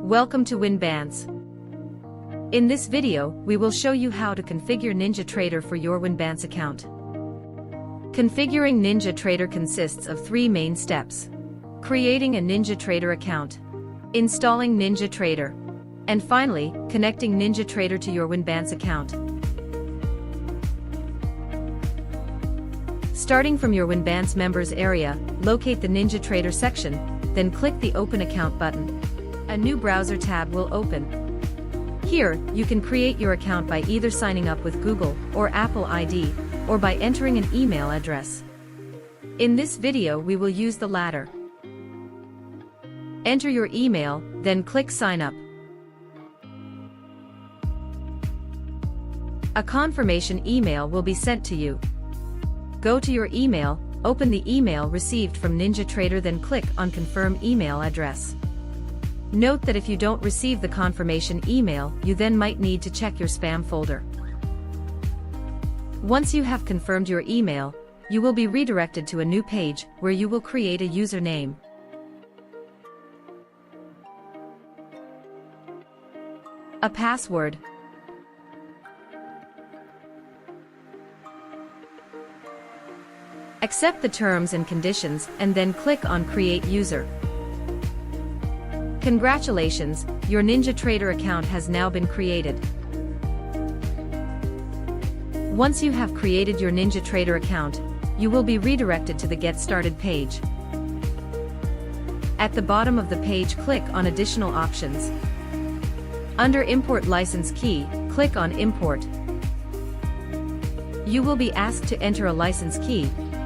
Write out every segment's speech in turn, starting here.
Welcome to Winbance. In this video, we will show you how to configure NinjaTrader for your Winbance account. Configuring NinjaTrader consists of three main steps: creating a NinjaTrader account, installing NinjaTrader, and finally, connecting NinjaTrader to your Winbance account. Starting from your Winbance members area, locate the NinjaTrader section, then click the Open Account button. A new browser tab will open. Here, you can create your account by either signing up with Google or Apple ID, or by entering an email address. In this video we will use the latter. Enter your email, then click Sign Up. A confirmation email will be sent to you. Go to your email, open the email received from NinjaTrader, then click on Confirm Email Address. Note that if you don't receive the confirmation email, you then might need to check your spam folder. Once you have confirmed your email, you will be redirected to a new page where you will create a username. A password. Accept the terms and conditions and then click on Create User. Congratulations, your NinjaTrader account has now been created. Once you have created your NinjaTrader account, you will be redirected to the Get Started page. At the bottom of the page, click on Additional Options. Under Import License Key, click on Import. You will be asked to enter a license key,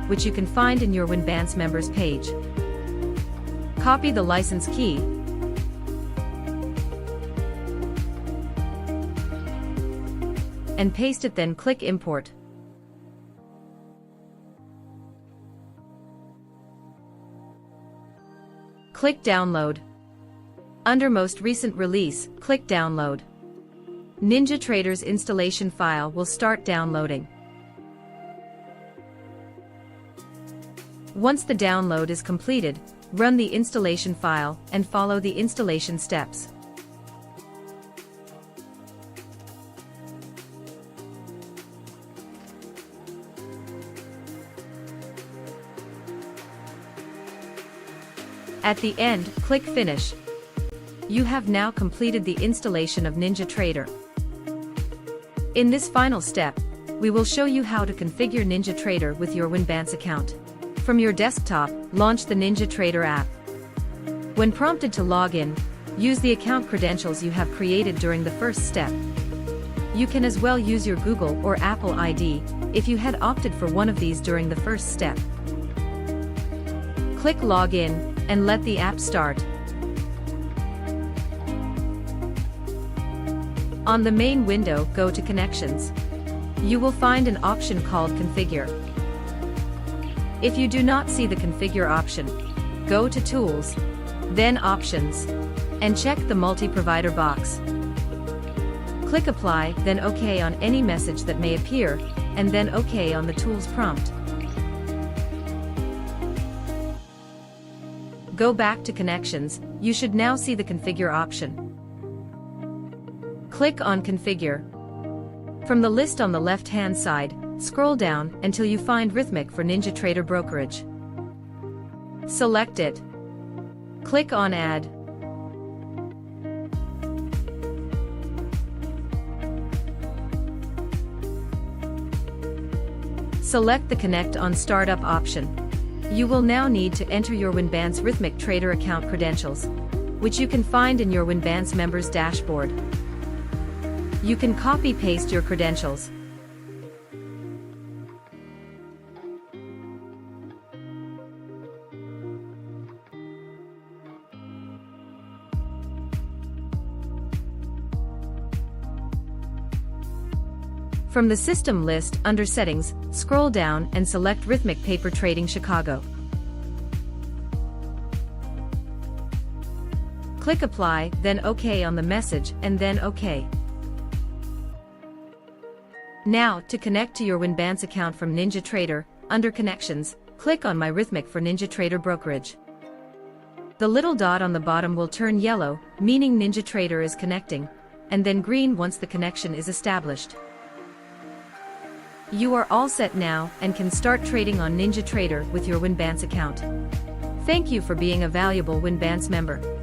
which you can find in your Winbance members page. Copy the license key and paste it, then click Import. Click Download. Under Most Recent Release, click Download. NinjaTrader's installation file will start downloading. Once the download is completed, run the installation file and follow the installation steps. At the end, click Finish. You have now completed the installation of NinjaTrader. In this final step, we will show you how to configure NinjaTrader with your Winbance account. From your desktop, launch the NinjaTrader app. When prompted to log in, use the account credentials you have created during the first step. You can as well use your Google or Apple ID if you had opted for one of these during the first step. Click Login and let the app start. On the main window, go to Connections. You will find an option called Configure. If you do not see the Configure option, go to Tools, then Options, and check the Multi-Provider box. Click Apply, then OK on any message that may appear, and then OK on the Tools prompt. Go back to Connections. You should now see the Configure option. Click on Configure. From the list on the left-hand side, scroll down until you find Rhythmic for NinjaTrader Brokerage. Select it. Click on Add. Select the Connect on Startup option. You will now need to enter your Winbance Rhythmic Trader account credentials, which you can find in your Winbance members dashboard. You can copy-paste your credentials. From the System list, under Settings, scroll down and select Rhythmic Paper Trading Chicago. Click Apply, then OK on the message, and then OK. Now, to connect to your Winbance account from NinjaTrader, under Connections, click on My Rhythmic for NinjaTrader Brokerage. The little dot on the bottom will turn yellow, meaning NinjaTrader is connecting, and then green once the connection is established. You are all set now and can start trading on NinjaTrader with your Winbance account. Thank you for being a valuable Winbance member.